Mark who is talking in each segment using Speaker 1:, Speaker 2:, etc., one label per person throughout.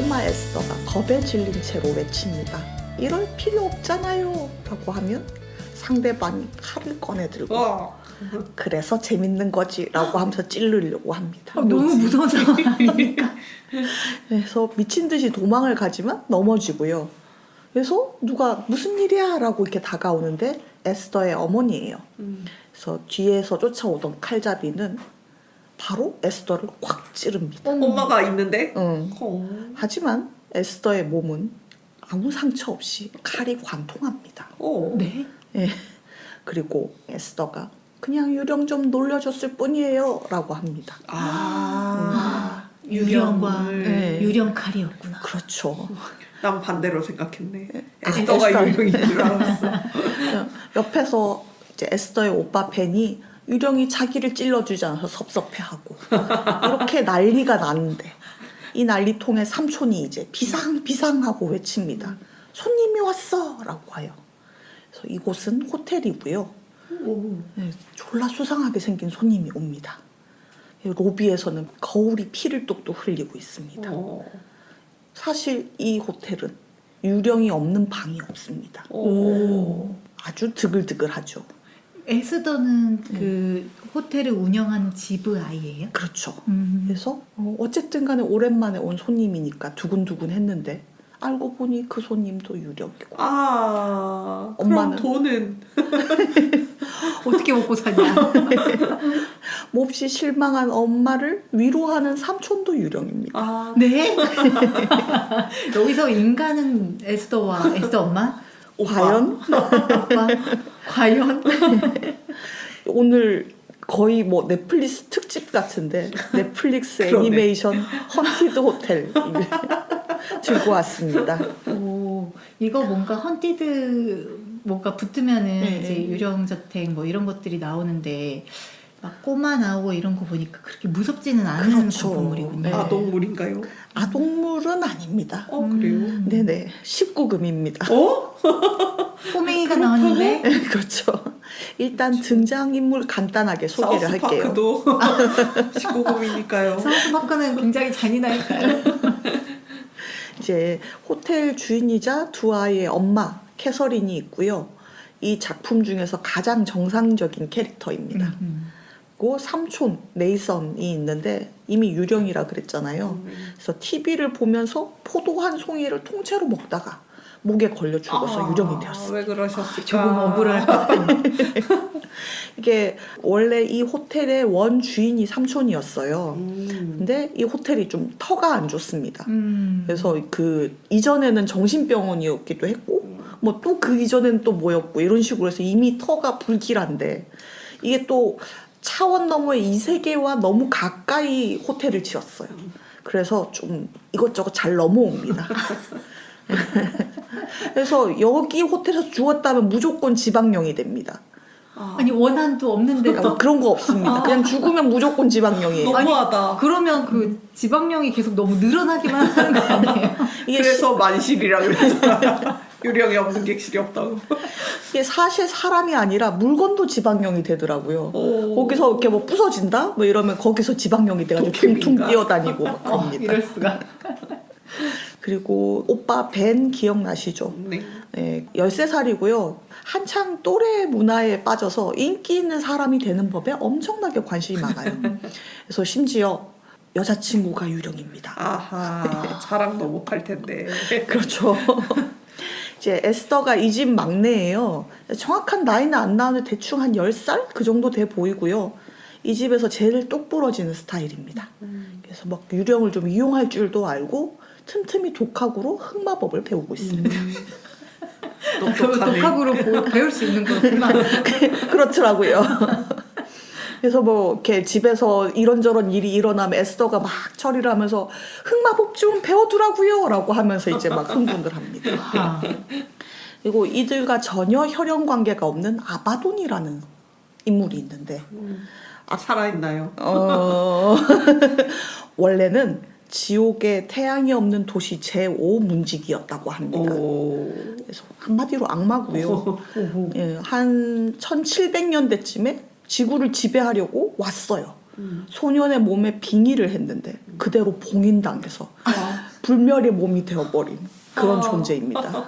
Speaker 1: 꼬마 에스더가 겁에 질린 채로 외칩니다. 이럴 필요 없잖아요 라고 하면 상대방이 칼을 꺼내들고 그래서 재밌는 거지 라고 하면서 찌르려고 합니다.
Speaker 2: 너무 무서운 상황이니까.
Speaker 1: 그래서 미친 듯이 도망을 가지만 넘어지고요. 그래서 누가 무슨 일이야 라고 이렇게 다가오는데 에스더의 어머니예요. 그래서 뒤에서 쫓아오던 칼잡이는 바로 에스더를 꽉 찌릅니다.
Speaker 3: 엄마가 있는데?
Speaker 1: 하지만 에스더의 몸은 아무 상처 없이 칼이 관통합니다.
Speaker 2: 네?
Speaker 1: 예. 그리고 에스더가 그냥 유령 좀 놀려줬을 뿐이에요 라고 합니다.
Speaker 2: 유령과
Speaker 1: 네.
Speaker 2: 유령 칼이었구나.
Speaker 1: 그렇죠.
Speaker 3: 난 반대로 생각했네.
Speaker 1: 에스더.
Speaker 3: 에스더가 유령인 줄 알았어.
Speaker 1: 옆에서 이제 에스더의 오빠 벤이 유령이 자기를 찔러주지 않아서 섭섭해하고 이렇게 난리가 나는데 이 난리통에 삼촌이 이제 비상하고 외칩니다. 손님이 왔어 라고 해요. 그래서 이곳은 호텔이고요. 네, 졸라 수상하게 생긴 손님이 옵니다. 로비에서는 거울이 피를 뚝뚝 흘리고 있습니다. 사실 이 호텔은 유령이 없는 방이 없습니다. 아주 드글드글하죠.
Speaker 2: 에스더는 그 호텔을 운영하는 지부 아이예요?
Speaker 1: 그렇죠. 그래서 어쨌든 간에 오랜만에 온 손님이니까 두근두근 했는데 알고 보니 그 손님도 유령이고.
Speaker 3: 그럼
Speaker 1: 엄마는?
Speaker 3: 돈은?
Speaker 2: 어떻게 먹고 사냐?
Speaker 1: 몹시 실망한 엄마를 위로하는 삼촌도 유령입니다.
Speaker 2: 네? 여기서 인간은 에스더와 에스더 엄마?
Speaker 1: 과연?
Speaker 2: 오빠? 과연?
Speaker 1: 오늘 거의 뭐 넷플릭스 특집 같은데 넷플릭스 애니메이션 헌티드 호텔 들고 왔습니다.
Speaker 2: 오, 이거 뭔가 헌티드 뭔가 붙으면은 이제 유령저택 뭐 이런 것들이 나오는데 막 꼬마 나오고 이런 거 보니까 그렇게 무섭지는 않은
Speaker 1: 그렇죠.
Speaker 2: 건물이군요.
Speaker 1: 네.
Speaker 3: 아동물인가요?
Speaker 1: 아동물은 아닙니다.
Speaker 3: 그래요?
Speaker 1: 네네 19금입니다.
Speaker 2: 꼬맹이가 나왔는데
Speaker 1: 그렇죠. 일단 등장인물 간단하게 소개를 할게요.
Speaker 3: 사우스파크도 19금이니까요.
Speaker 2: 사우스파크는 굉장히 잔인하니까요.
Speaker 1: 이제 호텔 주인이자 두 아이의 엄마 캐서린이 있고요. 이 작품 중에서 가장 정상적인 캐릭터입니다. 그리고 삼촌 네이선이 있는데 이미 유령이라 그랬잖아요. 그래서 TV를 보면서 포도 한 송이를 통째로 먹다가 목에 걸려 죽어서 유령이 되었어요.
Speaker 3: 왜 그러셨을까?
Speaker 2: 조금 억울할 것 같아요.
Speaker 1: 이게 원래 이 호텔의 원 주인이 삼촌이었어요. 근데 이 호텔이 좀 터가 안 좋습니다. 그래서 그 이전에는 정신병원이었기도 했고 뭐 또 그 이전에는 또 뭐였고 이런 식으로 해서 이미 터가 불길한데 이게 또 차원 너머의 이 세계와 너무 가까이 호텔을 지었어요. 그래서 좀 이것저것 잘 넘어옵니다. 그래서 여기 호텔에서 죽었다면 무조건 지방령이 됩니다.
Speaker 2: 아니 원한도 없는데 또
Speaker 1: 그런 거 없습니다. 그냥 죽으면 무조건 지방령이에요.
Speaker 3: 너무하다.
Speaker 2: 그러면 그 지방령이 계속 너무 늘어나기만 하는 거 아니에요?
Speaker 1: 이게,
Speaker 3: 그래서 만실이라 그랬잖아. 유령이 없는 객실이 없다고.
Speaker 1: 이게 사실 사람이 아니라 물건도 지방령이 되더라고요. 거기서 이렇게 뭐 부서진다? 뭐 이러면 거기서 지방령이 돼가지고 퉁퉁 뛰어다니고 막 그럽니다.
Speaker 2: 이럴 수가.
Speaker 1: 그리고 오빠 벤 기억나시죠? 네, 13살이고요. 한창 또래 문화에 빠져서 인기 있는 사람이 되는 법에 엄청나게 관심이 많아요. 그래서 심지어 여자친구가 유령입니다.
Speaker 3: 아하, 자랑도 못할 텐데.
Speaker 1: 그렇죠. 이제 에스더가 이 집 막내예요. 정확한 나이는 안 나오는데 대충 한 10살? 그 정도 돼 보이고요. 이 집에서 제일 똑부러지는 스타일입니다. 그래서 막 유령을 좀 이용할 줄도 알고 틈틈이 독학으로 흑마법을 배우고 있습니다.
Speaker 3: 똑똑하네.
Speaker 2: 독학으로 배울 수 있는 거구나.
Speaker 1: 그렇더라고요. 그래서 뭐 이렇게 집에서 이런저런 일이 일어나면 에스더가 막 처리를 하면서 흑마법 좀 배워두라고요 라고 하면서 이제 막 흥분을 합니다. 그리고 이들과 전혀 혈연 관계가 없는 아바돈이라는 인물이 있는데
Speaker 3: 살아있나요?
Speaker 1: 원래는 지옥에 태양이 없는 도시 제5문지기였다고 합니다. 그래서 한마디로 악마고요. 예, 한 1700년대쯤에 지구를 지배하려고 왔어요. 소년의 몸에 빙의를 했는데 그대로 봉인당해서 불멸의 몸이 되어버린 그런 존재입니다.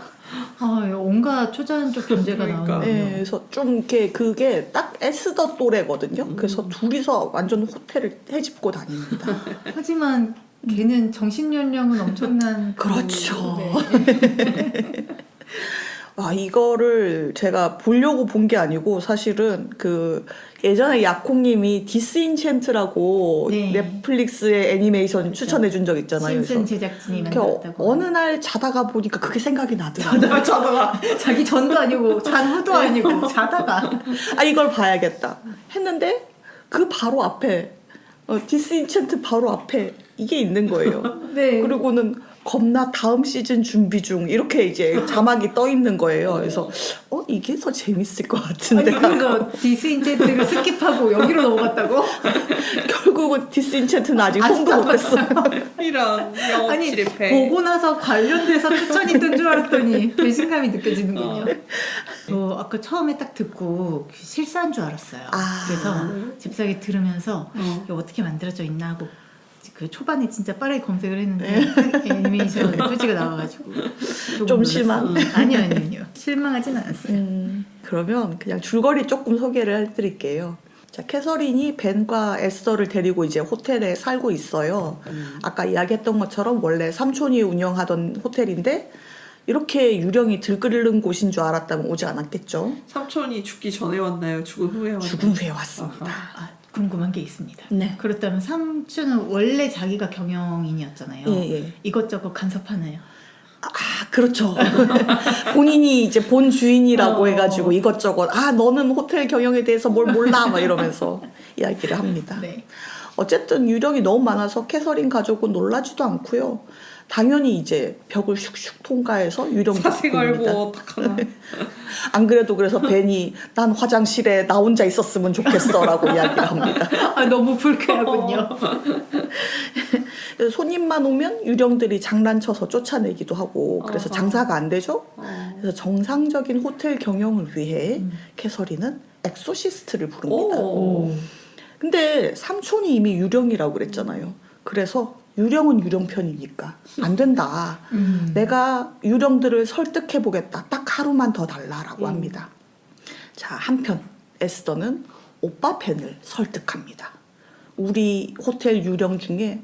Speaker 2: 온갖 초자연적 존재가
Speaker 3: 그러니까.
Speaker 2: 나오네요.
Speaker 1: 네, 그래서 좀 이렇게 그게 딱 에스더 또래거든요. 그래서 둘이서 완전 호텔을 헤집고 다닙니다.
Speaker 2: 하지만 걔는 정신 연령은 엄청난
Speaker 1: 그렇죠.
Speaker 2: 네.
Speaker 1: 이거를 제가 보려고 본 게 아니고 사실은 그 예전에 약콩님이 디스인챈트라고
Speaker 2: 네.
Speaker 1: 넷플릭스의 애니메이션
Speaker 2: 그렇죠.
Speaker 1: 추천해 준 적 있잖아요.
Speaker 2: 심슨
Speaker 1: 그래서
Speaker 2: 제작진이
Speaker 1: 이렇게
Speaker 2: 만들었다고.
Speaker 1: 어느 날 자다가 보니까 그게 생각이 나더라고요.
Speaker 3: 자다가
Speaker 2: 자기 전도 아니고 잔 후도 아니고 자다가
Speaker 1: 이걸 봐야겠다 했는데 그 바로 앞에 디스인챈트 바로 앞에 이게 있는 거예요.
Speaker 2: 네.
Speaker 1: 그리고는 겁나 다음 시즌 준비 중 이렇게 이제 자막이 떠 있는 거예요. 그래서 이게 더 재밌을 것 같은데
Speaker 2: 그래서 디스인챈트를 스킵하고 여기로 넘어갔다고?
Speaker 1: 결국은 디스인챈트는 아직
Speaker 2: 아직도
Speaker 1: 성도
Speaker 2: 안
Speaker 1: 못했어요.
Speaker 3: 이런 영업
Speaker 2: 아니
Speaker 3: 실패.
Speaker 2: 보고 나서 관련돼서 추천이 뜬 줄 알았더니 배신감이 느껴지는군요. 저 아까 처음에 딱 듣고 실사인 줄 알았어요. 그래서 집사기 들으면서 이거 어떻게 만들어져 있나 하고 그 초반에 진짜 빠르게 검색을 했는데 애니메이션 표지가 나와가지고 조금
Speaker 1: 좀
Speaker 2: 놀랐어요.
Speaker 1: 실망?
Speaker 2: 아니요 실망하진 않았어요.
Speaker 1: 그러면 그냥 줄거리 조금 소개를 해드릴게요. 자, 캐서린이 벤과 에스더를 데리고 이제 호텔에 살고 있어요. 아까 이야기했던 것처럼 원래 삼촌이 운영하던 호텔인데 이렇게 유령이 들끓는 곳인 줄 알았다면 오지 않았겠죠.
Speaker 3: 삼촌이 죽기 전에 왔나요? 죽은 후에 왔나요?
Speaker 1: 죽은 후에 왔습니다.
Speaker 2: 궁금한 게 있습니다.
Speaker 1: 네.
Speaker 2: 그렇다면 삼촌은 원래 자기가 경영인이었잖아요.
Speaker 1: 예.
Speaker 2: 이것저것 간섭하나요?
Speaker 1: 그렇죠. 본인이 이제 본 주인이라고 해가지고 이것저것 너는 호텔 경영에 대해서 뭘 몰라 막 이러면서 이야기를 합니다.
Speaker 2: 네.
Speaker 1: 어쨌든 유령이 너무 많아서 캐서린 가족은 놀라지도 않고요. 당연히 이제 벽을 슉슉 통과해서 유령
Speaker 3: 사생활
Speaker 1: 봅니다.
Speaker 3: 뭐 어떡하나.
Speaker 1: 안 그래도 그래서 벤이 난 화장실에 나 혼자 있었으면 좋겠어라고 이야기를 합니다.
Speaker 2: 너무 불쾌하군요.
Speaker 1: 그래서 손님만 오면 유령들이 장난쳐서 쫓아내기도 하고 그래서 장사가 안 되죠. 그래서 정상적인 호텔 경영을 위해 캐서린은 엑소시스트를 부릅니다. 근데 삼촌이 이미 유령이라고 그랬잖아요. 그래서 유령은 유령 편이니까 안 된다. 내가 유령들을 설득해보겠다. 딱 하루만 더 달라라고 합니다. 자, 한편 에스더는 오빠 벤을 설득합니다. 우리 호텔 유령 중에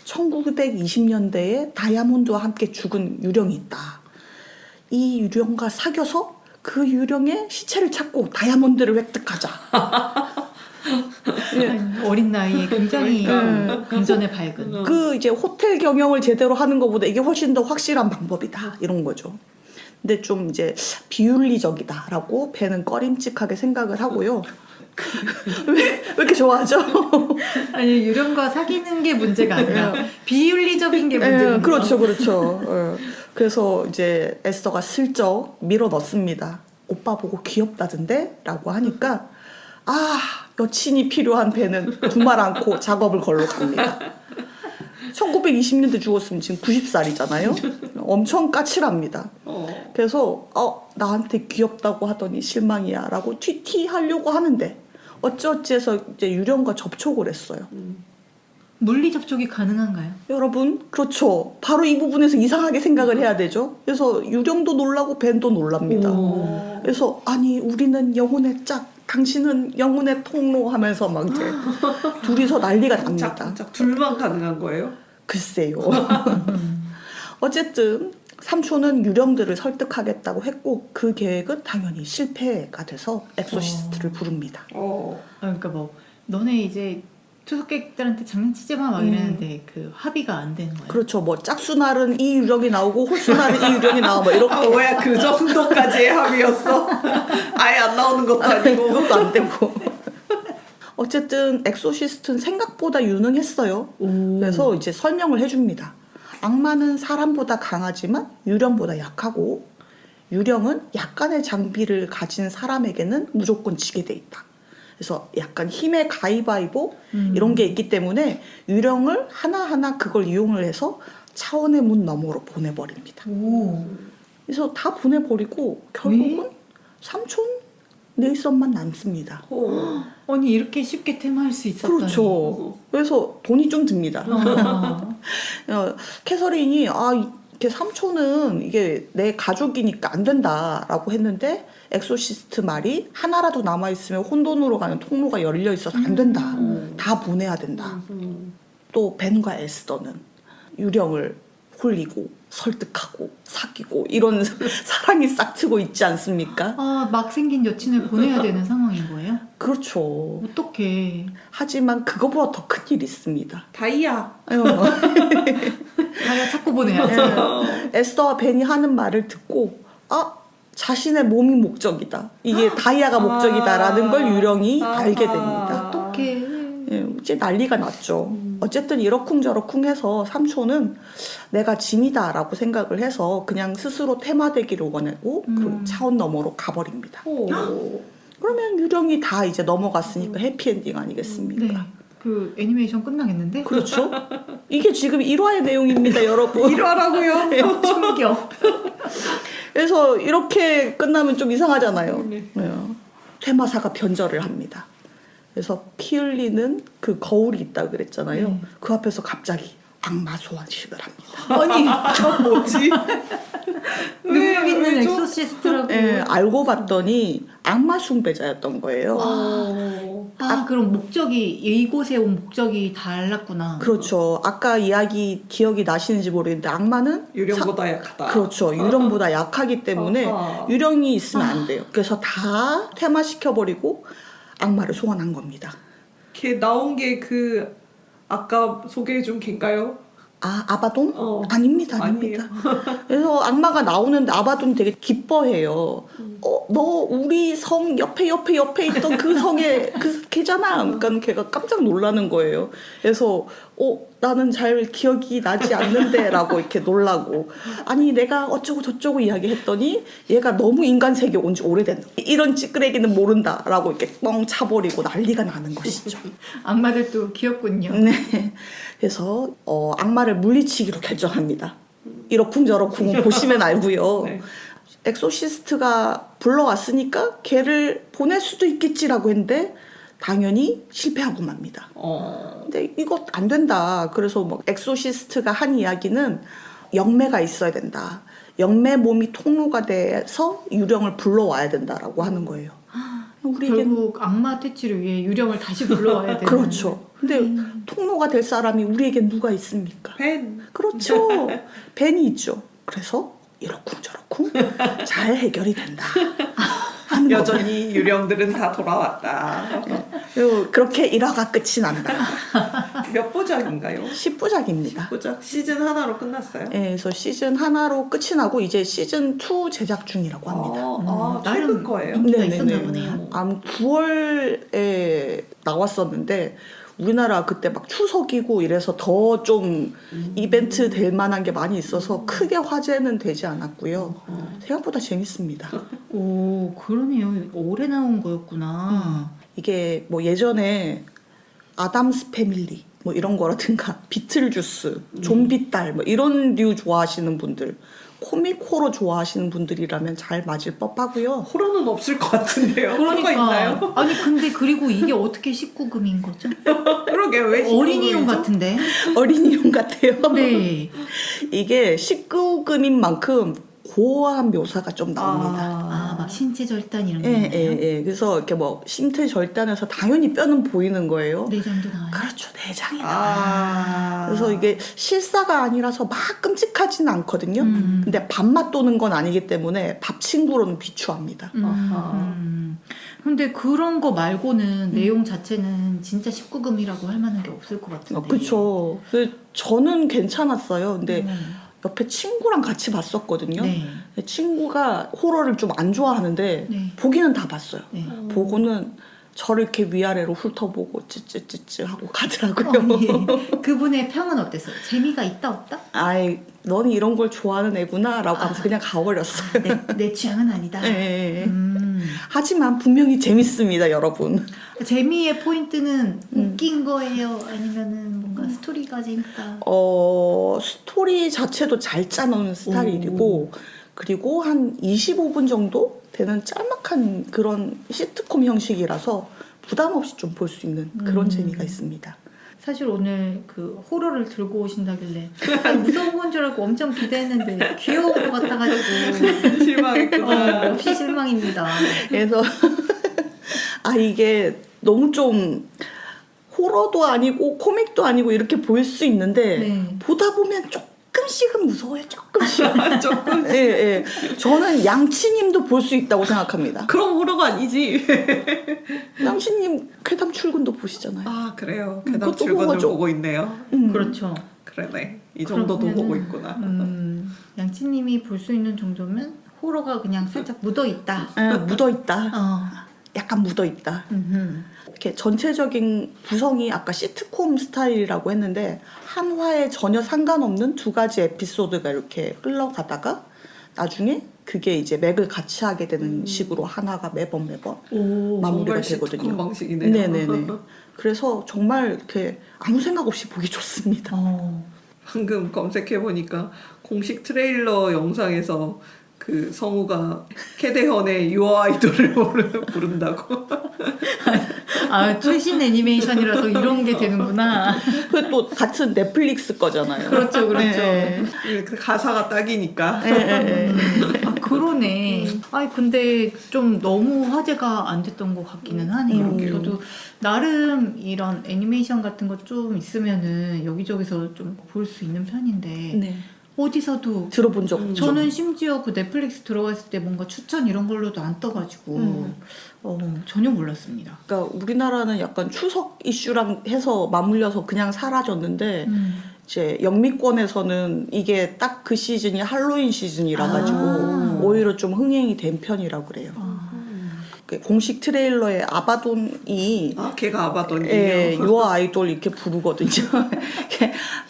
Speaker 1: 1920년대에 다이아몬드와 함께 죽은 유령이 있다. 이 유령과 사귀어서 그 유령의 시체를 찾고 다이아몬드를 획득하자.
Speaker 2: 어린 나이에 굉장히 금전에 밝은.
Speaker 1: 그 이제 호텔 경영을 제대로 하는 것보다 이게 훨씬 더 확실한 방법이다. 이런 거죠. 근데 좀 이제 비윤리적이다라고 벤은 꺼림칙하게 생각을 하고요. 왜 이렇게 좋아하죠?
Speaker 2: 아니 유령과 사귀는 게 문제가 아니라 비윤리적인 게 문제인
Speaker 1: 그렇죠. 그래서 이제 에스더가 슬쩍 밀어 넣습니다. 오빠 보고 귀엽다던데? 라고 하니까 여친이 필요한 벤은 두말 않고 작업을 걸러 갑니다. 1920년대 죽었으면 지금 90살이잖아요. 엄청 까칠합니다. 그래서 나한테 귀엽다고 하더니 실망이야 라고 하려고 하는데 어찌어찌해서 이제 유령과 접촉을 했어요.
Speaker 2: 물리 접촉이 가능한가요?
Speaker 1: 여러분, 그렇죠. 바로 이 부분에서 이상하게 생각을 해야 되죠. 그래서 유령도 놀라고 벤도 놀랍니다. 그래서 우리는 영혼의 짝, 당신은 영혼의 통로 하면서 막 이제 둘이서 난리가 납니다.
Speaker 3: 짝 둘만 가능한 거예요?
Speaker 1: 글쎄요. 어쨌든 삼촌은 유령들을 설득하겠다고 했고 그 계획은 당연히 실패가 돼서 엑소시스트를 부릅니다.
Speaker 2: 그러니까 너네 이제 투숙객들한테 장난치지 마 막 이랬는데 그 합의가 안 되는 거예요.
Speaker 1: 그렇죠. 짝수날은 이 유령이 나오고 홀수날은 이 유령이 나오고 이렇게.
Speaker 3: 뭐야 그 정도까지의 합의였어? 아예 안 나오는 것도 아니고.
Speaker 1: 그것도 안 되고. 어쨌든 엑소시스트는 생각보다 유능했어요. 그래서 이제 설명을 해줍니다. 악마는 사람보다 강하지만 유령보다 약하고 유령은 약간의 장비를 가진 사람에게는 무조건 지게 돼 있다. 그래서 약간 힘의 가위바위보 이런 게 있기 때문에 유령을 하나하나 그걸 이용을 해서 차원의 문 너머로 보내버립니다. 그래서 다 보내버리고 결국은 삼촌 네이선만 남습니다.
Speaker 2: 아니 이렇게 쉽게 퇴마할 수 있었다니.
Speaker 1: 그렇죠. 그래서 돈이 좀 듭니다. 캐서린이 이렇게 삼촌은 이게 내 가족이니까 안 된다라고 했는데 엑소시스트 말이 하나라도 남아있으면 혼돈으로 가는 통로가 열려 있어서 안 된다. 다 보내야 된다. 또 벤과 에스더는 유령을 홀리고 설득하고 사귀고 이런 사랑이 싹트고 있지 않습니까?
Speaker 2: 막 생긴 여친을 보내야 되는 상황인 거예요?
Speaker 1: 그렇죠.
Speaker 2: 어떡해.
Speaker 1: 하지만 그거보다 더 큰 일이 있습니다.
Speaker 3: 다이아.
Speaker 2: 다이아 찾고 보내야죠.
Speaker 1: 에스더와 벤이 하는 말을 듣고 자신의 몸이 목적이다. 이게 다이아가 목적이다라는 걸 유령이 알게 됩니다.
Speaker 2: 어떡해.
Speaker 1: 이제 난리가 났죠. 어쨌든 이러쿵저러쿵 해서 삼촌은 내가 짐이다라고 생각을 해서 그냥 스스로 테마되기를 원하고 그 차원 너머로 가버립니다. 그러면 유령이 다 이제 넘어갔으니까 해피엔딩 아니겠습니까?
Speaker 2: 네. 그 애니메이션 끝나겠는데?
Speaker 1: 그렇죠. 이게 지금 1화의 내용입니다, 여러분.
Speaker 3: 1화라고요?
Speaker 2: 충격.
Speaker 1: 그래서 이렇게 끝나면 좀 이상하잖아요.
Speaker 3: 네.
Speaker 1: 테마사가 변절을 합니다. 그래서 피 흘리는 그 거울이 있다고 그랬잖아요. 그 앞에서 갑자기 악마 소환식을 합니다.
Speaker 3: 아니, 뭐지?
Speaker 2: 능력 있는
Speaker 3: 왜죠?
Speaker 2: 엑소시스트라고.
Speaker 1: 알고 봤더니 악마 숭배자였던 거예요.
Speaker 2: 그럼 목적이 이곳에 온 목적이 달랐구나.
Speaker 1: 그렇죠. 아까 이야기 기억이 나시는지 모르겠는데 악마는
Speaker 3: 유령보다 약하다.
Speaker 1: 그렇죠. 유령보다 약하기 때문에 유령이 있으면 안 돼요. 그래서 다 퇴마시켜버리고 악마를 소환한 겁니다.
Speaker 3: 걔 나온 게 그 아까 소개해준 걔인가요?
Speaker 1: 아바돈? 아닙니다. 그래서 악마가 나오는데 아바돈이 되게 기뻐해요. 너 우리 성 옆에 있던 그 성에 걔잖아. 그러니까 걔가 깜짝 놀라는 거예요. 그래서 나는 잘 기억이 나지 않는데 라고 이렇게 놀라고 아니 내가 어쩌고 저쩌고 이야기했더니 얘가 너무 인간 세계에 온 지 오래됐다. 이런 찌끄레기는 모른다 라고 이렇게 뻥 차버리고 난리가 나는 것이죠.
Speaker 2: 악마들도 귀엽군요.
Speaker 1: 네. 그래서 악마를 물리치기로 결정합니다. 이러쿵저러쿵 보시면 알고요.
Speaker 3: 네.
Speaker 1: 엑소시스트가 불러왔으니까 걔를 보낼 수도 있겠지라고 했는데 당연히 실패하고 맙니다. 근데 이거 안 된다. 그래서 뭐 엑소시스트가 한 이야기는 영매가 있어야 된다. 영매 몸이 통로가 돼서 유령을 불러와야 된다라고 하는 거예요.
Speaker 2: 결국 악마 퇴치를 위해 유령을 다시 불러와야 되는.
Speaker 1: 그렇죠. 근데 통로가 될 사람이 우리에겐 누가 있습니까?
Speaker 3: 벤.
Speaker 1: 그렇죠. 벤이 있죠. 그래서 이러쿵저러쿵 잘 해결이 된다. 하는
Speaker 3: 여전히 유령들은 다 돌아왔다.
Speaker 1: 거예요. 그렇게 1화가 끝이 난다.
Speaker 3: 몇 부작인가요?
Speaker 1: 10부작입니다.
Speaker 3: 부작. 시즌 하나로 끝났어요?
Speaker 1: 네, 그래서 시즌 하나로 끝이 나고 이제 시즌 2 제작 중이라고 합니다.
Speaker 3: 최근 거예요?
Speaker 2: 인기가 있었나 보네요.
Speaker 1: 9월에 나왔었는데 우리나라 그때 막 추석이고 이래서 더 좀 이벤트 될 만한 게 많이 있어서 크게 화제는 되지 않았고요. 생각보다 재밌습니다.
Speaker 2: 오, 그러네요. 오래 나온 거였구나.
Speaker 1: 이게 뭐 예전에 아담스 패밀리 뭐 이런 거라든가 비틀주스, 좀비딸 뭐 이런 류 좋아하시는 분들, 코믹 호러 좋아하시는 분들이라면 잘 맞을 법하고요.
Speaker 3: 호러는 없을 것 같은데요. 호러가 있나요?
Speaker 2: 아니 근데 그리고 이게 어떻게 19금인 거죠?
Speaker 3: 그러게 왜
Speaker 2: 어린이용
Speaker 3: 19금이죠?
Speaker 2: 같은데.
Speaker 1: 어린이용 같아요.
Speaker 2: 네.
Speaker 1: 이게 19금인 만큼 고어한 묘사가 좀 나옵니다.
Speaker 2: 막 신체 절단 이런 게 있나요?
Speaker 1: 예. 그래서 이렇게 뭐 신체 절단에서 당연히 뼈는 보이는 거예요.
Speaker 2: 내장도 나와요?
Speaker 1: 그렇죠. 내장이 나와요. 그래서
Speaker 3: 그래서
Speaker 1: 이게 실사가 아니라서 막 끔찍하지는 않거든요. 근데 밥맛 도는 건 아니기 때문에 밥 친구로는 비추합니다.
Speaker 2: 근데 그런 거 말고는 내용 자체는 진짜 19금이라고 할 만한 게 없을 것 같은데.
Speaker 1: 그렇죠. 저는 괜찮았어요. 근데 옆에 친구랑 같이 봤었거든요.
Speaker 2: 네.
Speaker 1: 친구가 호러를 좀 안 좋아하는데
Speaker 2: 네.
Speaker 1: 보기는 다 봤어요.
Speaker 2: 네.
Speaker 1: 보고는 저를 이렇게 위아래로 훑어보고 찌찌찌찌 하고 가더라고요.
Speaker 2: 예. 그분의 평은 어땠어요? 재미가 있다 없다?
Speaker 1: 아이, 넌 이런 걸 좋아하는 애구나 라고 하면서 그냥 가버렸어요.
Speaker 2: 내 취향은 아니다.
Speaker 1: 예. 하지만 분명히 재밌습니다, 여러분.
Speaker 2: 재미의 포인트는 웃긴 거예요? 아니면은 뭔가 스토리가 재밌다?
Speaker 1: 스토리 자체도 잘 짜놓은 스타일이고 그리고 한 25분 정도 되는 짤막한 그런 시트콤 형식이라서 부담 없이 좀 볼 수 있는 그런 재미가 있습니다.
Speaker 2: 사실 오늘 그 호러를 들고 오신다길래 무서운 건 줄 알고 엄청 기대했는데 귀여운 것 같아가지고
Speaker 3: 실망했구나.
Speaker 2: 없이 실망입니다.
Speaker 1: 그래서 이게 너무 좀 호러도 아니고 코믹도 아니고 이렇게 보일 수 있는데
Speaker 2: 네.
Speaker 1: 보다 보면 조금씩은 무서워요. 조금씩.
Speaker 3: 조금.
Speaker 1: 예, 예. 저는 양치님도 볼 수 있다고 생각합니다.
Speaker 3: 그럼 호러가 아니지.
Speaker 1: 양치님 괴담 출근도 보시잖아요.
Speaker 3: 아 그래요. 괴담
Speaker 1: 그것도
Speaker 3: 출근을
Speaker 1: 호러죠.
Speaker 3: 보고 있네요.
Speaker 2: 그렇죠.
Speaker 3: 그러네. 이 정도도
Speaker 2: 그러면은,
Speaker 3: 보고 있구나.
Speaker 2: 양치님이 볼 수 있는 정도면 호러가 그냥 살짝 묻어있다.
Speaker 1: 예, 묻어있다. 약간 묻어있다. 이렇게 전체적인 구성이 아까 시트콤 스타일이라고 했는데 한 화에 전혀 상관없는 두 가지 에피소드가 이렇게 흘러가다가 나중에 그게 이제 맥을 같이 하게 되는 식으로 하나가 매번
Speaker 3: 오,
Speaker 1: 마무리가
Speaker 3: 정말 시트콤
Speaker 1: 되거든요.
Speaker 3: 방식이네요.
Speaker 1: 네네네. 그래서 정말 이렇게 아무 생각 없이 보기 좋습니다.
Speaker 3: 방금 검색해보니까 공식 트레일러 영상에서 그 성우가 캐대헌의 유어 아이돌을 부른다고.
Speaker 2: 최신 애니메이션이라서 이런 게 되는구나.
Speaker 1: 그 또 같은 넷플릭스 거잖아요.
Speaker 2: 그렇죠, 그렇죠.
Speaker 1: 네.
Speaker 3: 그 가사가 딱이니까.
Speaker 2: 그러네. 근데 좀 너무 화제가 안 됐던 것 같기는 하네요. 저도 나름 이런 애니메이션 같은 거 좀 있으면은 여기저기서 좀 볼 수 있는 편인데
Speaker 1: 네.
Speaker 2: 어디서도
Speaker 1: 들어본 적 없죠.
Speaker 2: 저는 심지어 그 넷플릭스 들어갔을 때 뭔가 추천 이런 걸로도 안 떠가지고 전혀 몰랐습니다.
Speaker 1: 그러니까 우리나라는 약간 추석 이슈랑 해서 맞물려서 그냥 사라졌는데 이제 영미권에서는 이게 딱 그 시즌이 할로윈 시즌이라 가지고 오히려 좀 흥행이 된 편이라고 그래요. 그 공식 트레일러에 아바돈이
Speaker 3: 걔가 아바돈이에요.
Speaker 1: 예, 유어 아이돌 이렇게 부르거든요.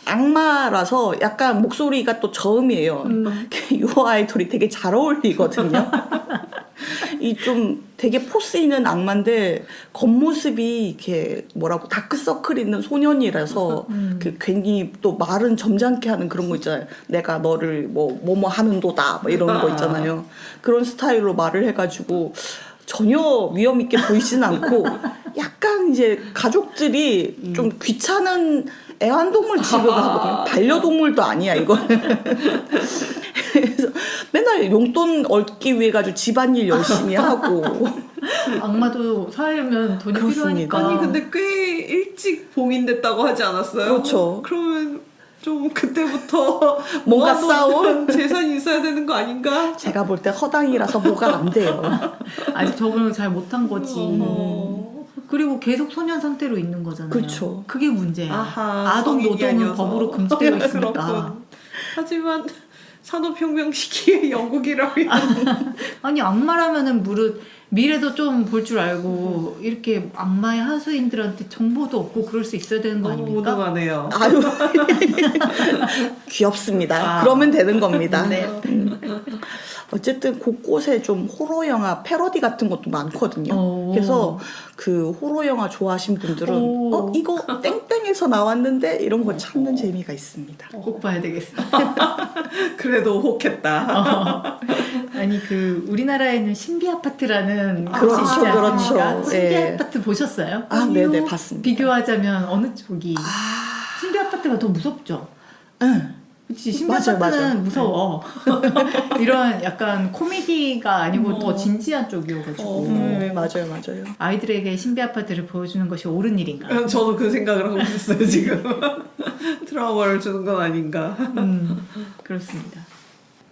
Speaker 1: 악마라서 약간 목소리가 또 저음이에요. 유어 아이돌이 되게 잘 어울리거든요. 이 좀 되게 포스 있는 악마인데 겉모습이 이렇게 뭐라고 다크서클 있는 소년이라서 그 괜히 또 말은 점잖게 하는 그런 거 있잖아요. 내가 너를 뭐뭐 하는도다 뭐 이런 거 있잖아요. 그런 스타일로 말을 해가지고 전혀 위험 있게 보이진 않고 약간 이제 가족들이 좀 귀찮은 애완동물 취급하거든요. 반려동물도 아니야 이거는. 그래서 맨날 용돈 얻기 위해 가지고 집안일 열심히 하고.
Speaker 2: 악마도 살려면 돈이
Speaker 1: 그렇습니다.
Speaker 2: 필요하니까.
Speaker 3: 아니 근데 꽤 일찍 봉인됐다고 하지 않았어요?
Speaker 1: 그렇죠.
Speaker 3: 그러면 좀 그때부터
Speaker 1: 뭔가
Speaker 3: 모아놓은
Speaker 1: 싸운?
Speaker 3: 재산이 있어야 되는 거 아닌가?
Speaker 1: 제가 볼 때 허당이라서 뭐가 안 돼요.
Speaker 2: 아직 적응을 잘 못한 거지. 그리고 계속 소년 상태로 있는 거잖아요.
Speaker 1: 그쵸.
Speaker 2: 그게 문제야.
Speaker 3: 아하,
Speaker 2: 아동
Speaker 3: 성인이
Speaker 2: 노동은
Speaker 3: 아니어서.
Speaker 2: 법으로 금지되어 있으니까.
Speaker 3: 그렇군. 하지만 산업혁명 시기에 영국이라면
Speaker 2: 아니 악마라면은 무릇 미래도 좀 볼 줄 알고 이렇게 악마의 하수인들한테 정보도 없고 그럴 수 있어야 되는 거
Speaker 3: 너무
Speaker 2: 아닙니까?
Speaker 3: 무능하네요.
Speaker 1: 아유 귀엽습니다. 그러면 되는 겁니다.
Speaker 2: 네.
Speaker 1: 어쨌든 곳곳에 좀 호러 영화 패러디 같은 것도 많거든요.
Speaker 2: 오.
Speaker 1: 그래서 그 호러 영화 좋아하신 분들은
Speaker 2: 오.
Speaker 1: 이거 땡땡에서 나왔는데 이런 거 찾는 재미가 있습니다.
Speaker 2: 꼭 봐야 되겠어.
Speaker 3: 그래도 혹했다.
Speaker 2: 아니 그 우리나라에는 신비 아파트라는
Speaker 1: 그렇죠,
Speaker 2: 곳이 있지 않습니까?
Speaker 1: 그렇죠.
Speaker 2: 신비
Speaker 1: 예.
Speaker 2: 아파트 보셨어요?
Speaker 1: 네네 봤습니다.
Speaker 2: 비교하자면 어느 쪽이? 신비 아파트가 더 무섭죠.
Speaker 1: 응.
Speaker 2: 그치, 신비
Speaker 1: 맞아요,
Speaker 2: 아파트는
Speaker 1: 맞아요.
Speaker 2: 무서워. 이런 약간 코미디가 아니고 더 진지한 쪽이어가지고
Speaker 1: 맞아요.
Speaker 2: 아이들에게 신비 아파트를 보여주는 것이 옳은 일인가?
Speaker 3: 저도 그 생각을 하고 있었어요 지금. 트라우마를 주는 건 아닌가.
Speaker 2: 그렇습니다.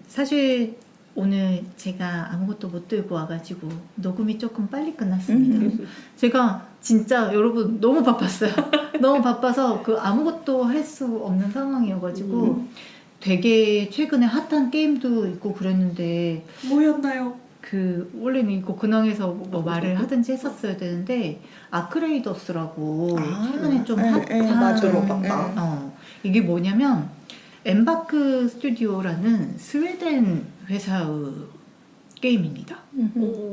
Speaker 2: 사실 오늘 제가 아무것도 못 들고 와가지고 녹음이 조금 빨리 끝났습니다. 제가 진짜 여러분 너무 바빴어요. 너무 바빠서 그 아무것도 할 수 없는 상황이어가지고 되게 최근에 핫한 게임도 있고 그랬는데
Speaker 3: 뭐였나요?
Speaker 2: 그 원래는 이거 근황에서 뭐 말을 하든지 했었어야 되는데 아크레이더스라고 최근에 좀 핫한
Speaker 1: 맞아요.
Speaker 2: 이게 뭐냐면 엠바크 스튜디오라는 스웨덴 회사의 게임입니다.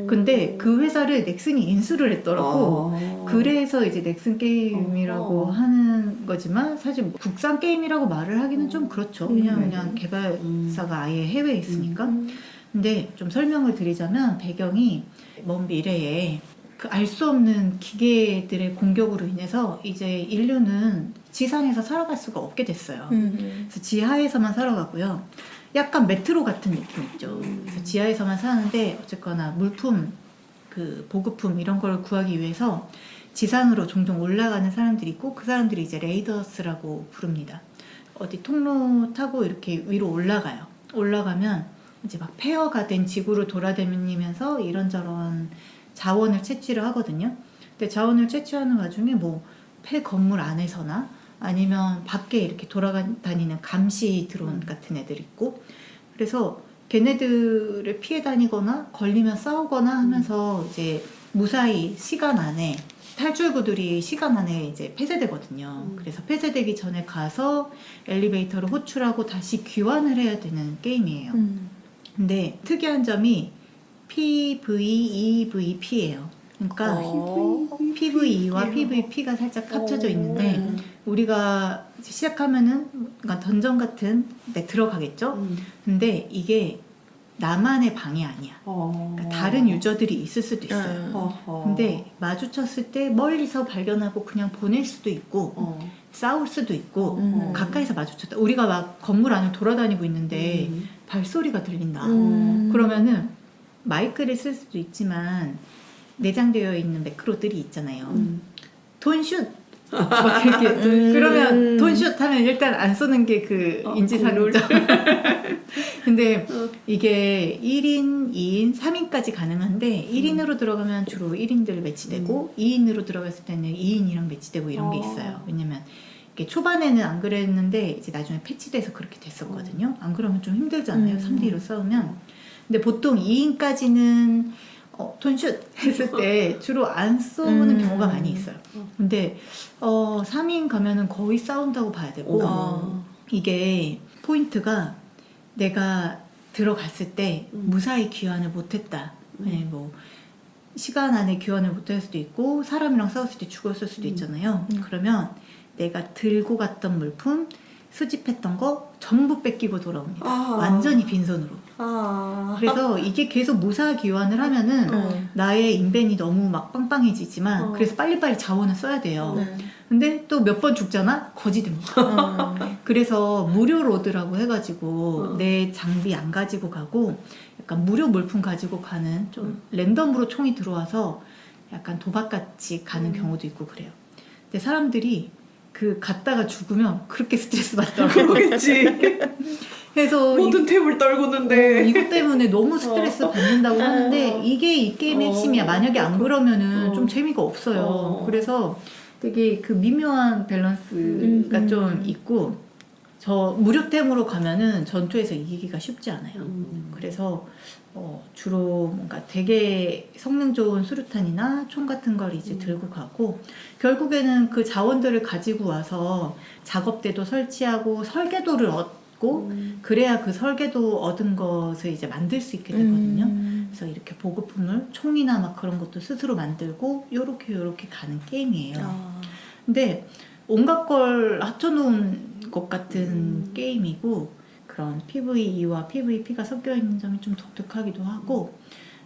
Speaker 2: 근데 그 회사를 넥슨이 인수를 했더라고. 그래서 이제 넥슨 게임이라고 하는 거지만 사실 뭐 국산 게임이라고 말을 하기는 좀 그렇죠. 왜냐면 그냥 개발사가 아예 해외에 있으니까. 근데 좀 설명을 드리자면 배경이 먼 미래에 그 알 수 없는 기계들의 공격으로 인해서 이제 인류는 지상에서 살아갈 수가 없게 됐어요. 그래서 지하에서만 살아가고요. 약간 메트로 같은 느낌 있죠. 그래서 지하에서만 사는데 어쨌거나 물품, 그 보급품 이런 걸 구하기 위해서 지상으로 종종 올라가는 사람들이 있고 그 사람들이 이제 레이더스라고 부릅니다. 어디 통로 타고 이렇게 위로 올라가요. 올라가면 이제 막 폐허가 된 지구를 돌아다니면서 이런저런 자원을 채취를 하거든요. 근데 자원을 채취하는 와중에 뭐 폐 건물 안에서나 아니면 밖에 이렇게 돌아다니는 감시 드론 같은 애들 있고 그래서 걔네들을 피해 다니거나 걸리면 싸우거나 하면서 이제 무사히 시간 안에 탈출구들이 시간 안에 이제 폐쇄되거든요. 그래서 폐쇄되기 전에 가서 엘리베이터를 호출하고 다시 귀환을 해야 되는 게임이에요. 근데 특이한 점이 PVEVP예요. 그러니까 PVE와 PVP가 살짝 합쳐져 있는데 우리가 이제 시작하면은 그러니까 던전 같은 데 들어가겠죠. 근데 이게 나만의 방이 아니야. 그러니까 다른 유저들이 있을 수도 있어요. 근데 마주쳤을 때 멀리서 발견하고 그냥 보낼 수도 있고 싸울 수도 있고 가까이서 마주쳤다. 우리가 막 건물 안을 돌아다니고 있는데 발소리가 들린다. 그러면은 마이크를 쓸 수도 있지만 내장되어 있는 매크로들이 있잖아요. 돈슛! 막 이렇게 그러면 돈슛 하면 일단 안 쏘는 게 그 인지상정. 근데 이게 1인, 2인, 3인까지 가능한데 1인으로 들어가면 주로 1인들 매치되고 2인으로 들어갔을 때는 2인이랑 매치되고 이런 게 있어요. 왜냐면 이게 초반에는 안 그랬는데 이제 나중에 패치돼서 그렇게 됐었거든요. 안 그러면 좀 힘들잖아요. 3대2로 싸우면. 근데 보통 2인까지는 돈슛 했을 때 주로 안 쏘는 경우가 많이 있어요. 근데 3인 가면은 거의 싸운다고 봐야 되고 이게 포인트가 내가 들어갔을 때 무사히 귀환을 못했다. 뭐 시간 안에 귀환을 못할 수도 있고 사람이랑 싸웠을 때 죽었을 수도 있잖아요. 그러면 내가 들고 갔던 물품 수집했던 거 전부 뺏기고 돌아옵니다. 완전히 빈손으로. 그래서 이게 계속 무사귀환을 하면은 나의 인벤이 너무 막 빵빵해지지만 그래서 빨리빨리 자원을 써야 돼요. 근데 또 몇 번 죽잖아? 거지됩니다. 그래서 무료 로드라고 해가지고 내 장비 안 가지고 가고 약간 무료 물품 가지고 가는 좀 랜덤으로 총이 들어와서 약간 도박같이 가는 경우도 있고 그래요. 근데 사람들이 그 갔다가 죽으면 그렇게 스트레스 받더라고요.
Speaker 3: 그러겠지.
Speaker 2: 그래서
Speaker 3: 모든 탭을 떨구는데
Speaker 2: 이것 때문에 너무 스트레스 받는다고 하는데 이게 이 게임의 핵심이야. 만약에 안 그러면은 좀 재미가 없어요. 그래서 되게 그 미묘한 밸런스가 좀 있고 저 무료템으로 가면은 전투에서 이기기가 쉽지 않아요. 그래서 주로 뭔가 되게 성능 좋은 수류탄이나 총 같은 걸 이제 들고 가고 결국에는 그 자원들을 가지고 와서 작업대도 설치하고 설계도를 얻고 그래야 그 설계도 얻은 것을 이제 만들 수 있게 되거든요. 그래서 이렇게 보급품을 총이나 막 그런 것도 스스로 만들고 요렇게 가는 게임이에요. 근데 온갖 걸 합쳐놓은 것 같은 게임이고 그런 PVE와 PVP가 섞여 있는 점이 좀 독특하기도 하고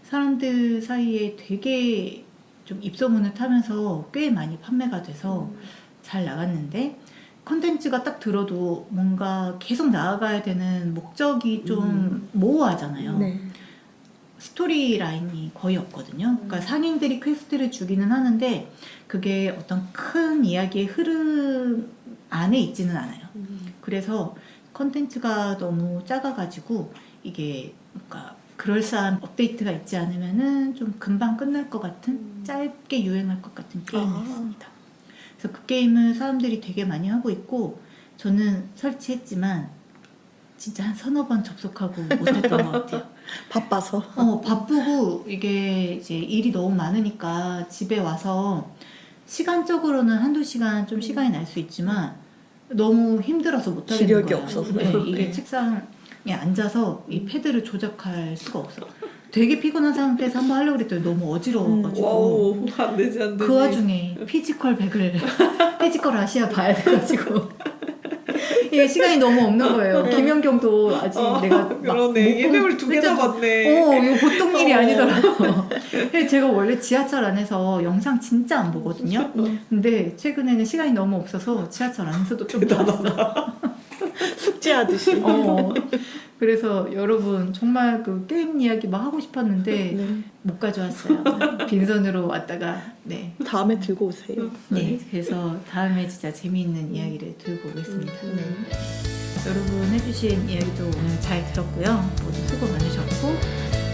Speaker 2: 사람들 사이에 되게 좀 입소문을 타면서 꽤 많이 판매가 돼서 잘 나갔는데 컨텐츠가 딱 들어도 뭔가 계속 나아가야 되는 목적이 좀 모호하잖아요. 스토리 라인이 거의 없거든요. 그러니까 상인들이 퀘스트를 주기는 하는데 그게 어떤 큰 이야기의 흐름 안에 있지는 않아요. 그래서 컨텐츠가 너무 작아가지고 이게 뭔가 그럴싸한 업데이트가 있지 않으면은 좀 금방 끝날 것 같은 짧게 유행할 것 같은 게임이었습니다. 그래서 그 게임을 사람들이 되게 많이 하고 있고 저는 설치했지만 진짜 한 서너 번 접속하고 못했던 것 같아요.
Speaker 1: 바빠서.
Speaker 2: 바쁘고 이게 이제 일이 너무 많으니까 집에 와서 시간적으로는 한두 시간 좀 시간이 날 수 있지만 너무 힘들어서 못하겠는
Speaker 1: 기력이
Speaker 2: 거예요.
Speaker 1: 없어서.
Speaker 2: 네, 이게 책상에 앉아서 이 패드를 조작할 수가 없어. 되게 피곤한 상태에서 한번 하려고 그랬더니 너무 어지러워가지고
Speaker 3: 와우 안 되지
Speaker 2: 그 와중에 피지컬 100을 피지컬 아시아 봐야 돼가지고 이게 시간이 너무 없는 거예요. 김연경도 아직 내가 막
Speaker 3: 그러네. 예명을 두 개나 봤네.
Speaker 2: 이거 보통 일이 아니더라고. 제가 원래 지하철 안에서 영상 진짜 안 보거든요. 근데 최근에는 시간이 너무 없어서 지하철 안에서도 좀 봤어.
Speaker 1: 숙제하듯이.
Speaker 2: 그래서 여러분 정말 그 게임 이야기 막 하고 싶었는데
Speaker 1: 네.
Speaker 2: 못 가져왔어요. 빈손으로 왔다가 네.
Speaker 1: 다음에 들고 오세요.
Speaker 2: 네, 그래서 다음에 진짜 재미있는 이야기를 들고 오겠습니다. 여러분 해주신 이야기도 오늘 잘 들었고요. 모두 수고 많으셨고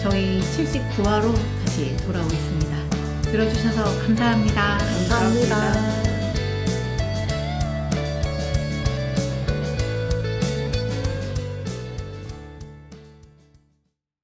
Speaker 2: 저희 79화로 다시 돌아오겠습니다. 들어주셔서 감사합니다.
Speaker 1: 감사합니다.